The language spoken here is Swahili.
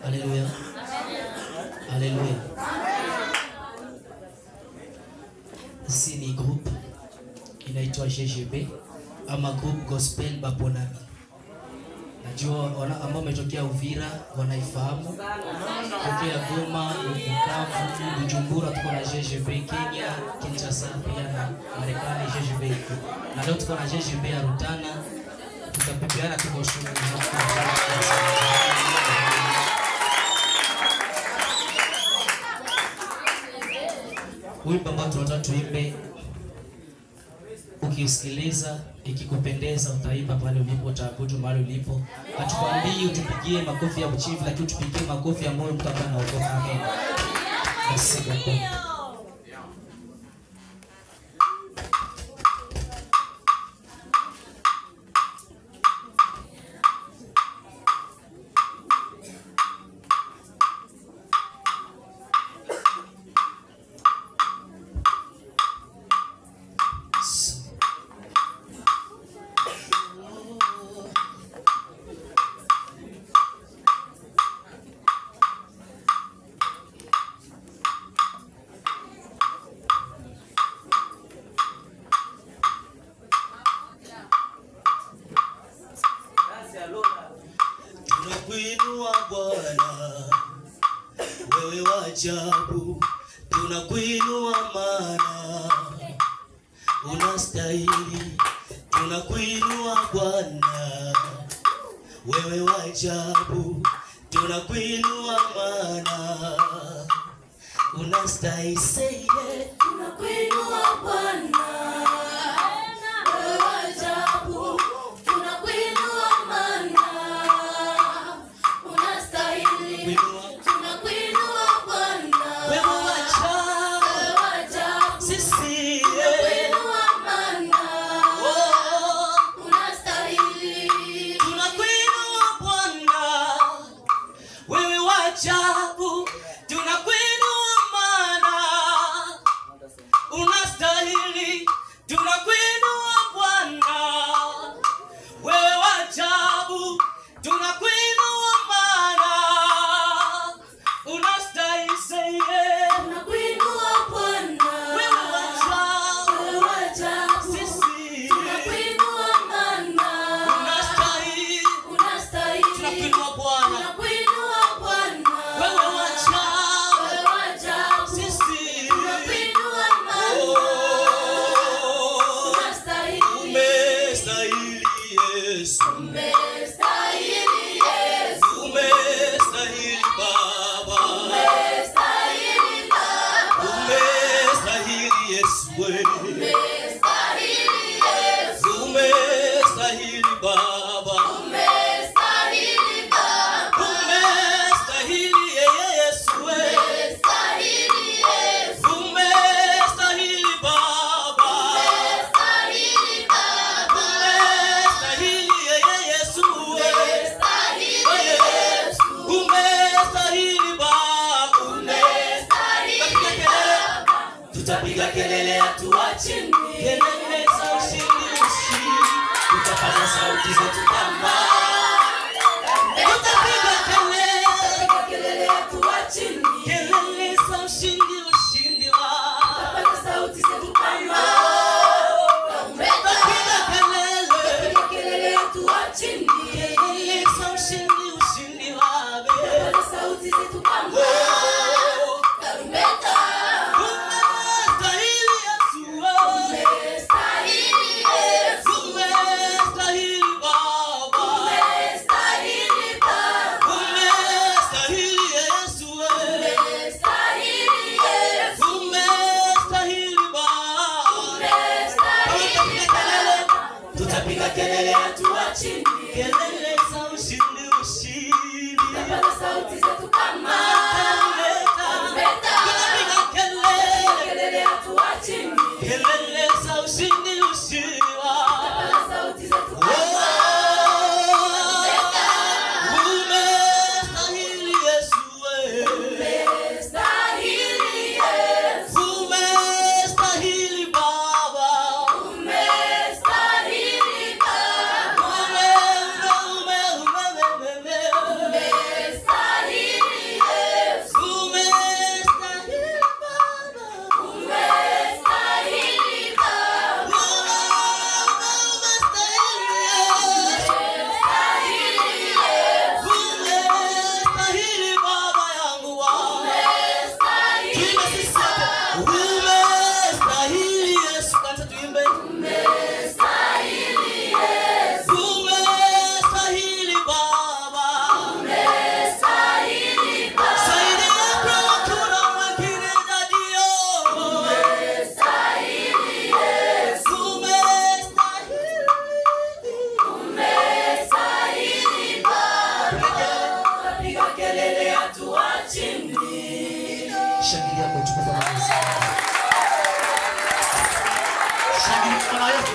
Alléluia. Alléluia. Ici ni groupe inaitwa GGB ama group gospel Babonami. Najua ambao umetokea Uvira wanaifahamu. Tokea Goma, Bukavu, Bujumbura tuko na GGB Kenya, Kinshasa pia na Marekani GGB. Na leo tuko na GGB ya Rutana. Tutapepeana tuko shughuli hapa. Wimbo ambao tunataka tuimbe, ukisikiliza ikikupendeza utaimba pale ulipo, utaabudu mahali ulipo. Hatukwambii utupigie makofi ya uchifu, lakini utupigie makofi ya moyo mtu ambaye anaokoka. Amen. Basi tunakuinua Bwana, wewe wa ajabu, tunakuinua maana unastahili. Tunakuinua Bwana, wewe wa ajabu, tunakuinua maana unastahili. Say tunakuinua Bwana, wewe wa ajabu, tunakuinua maana unastahili. Tunakuinua Bwana, wewe wa ajabu, sisi tunakuinua maana unastahili. tunakuinua Bwana, wewe wa ajabu, tunakuinua maana unastahili. Tunakuinua Bwana, wewe wa ajabu, tunakuinua maana unastahili. Say Tunakuinua Bwana, wewe wa ajabu, sisi tunakuinua maana unastahili. unastahili. Tunakuinua Bwana, Tunakuinua Bwana, wewe wa ajabu, sisi tunakuinua maana unastahili. umestahili Yesu, Umestahili Yesu, umestahili Baba, umestahili Baba, umestahili Yesu, umestahili Yesu, umestahili Baba, umestahili Baba, umestahili Yesu, umestahili Yesu, umestahili Baba, umestahili Baba, umestahili Yesu, umestahili Yesu, umestahili Baba, umestahili Baba. tutapiga kelele hatuachi, kelele za ushindi, tutapaza sauti zetu kama tutapiga Kelele hatuachi, kelele za ushindi wa sauti zetu kama tutapiga kelele kelele hatuachi, kelele za ushindi wa sauti zetu kama tarumbeta. umestahili Yesu, Umestahili Yesu, umestahili Baba, umestahili Baba, umestahili Yesu, umestahili Umestahili Yesu, kwanza tuimbe. Umestahili Yesu. Umestahili Baba. Umestahili Baba. Zaidi yako hakuna mwingine zadio. Umestahili Yesu. Umestahili Baba. Piga kelele hatua chini. Shangilia kwa utukufu wa Yesu. Shangilia kwa Yesu.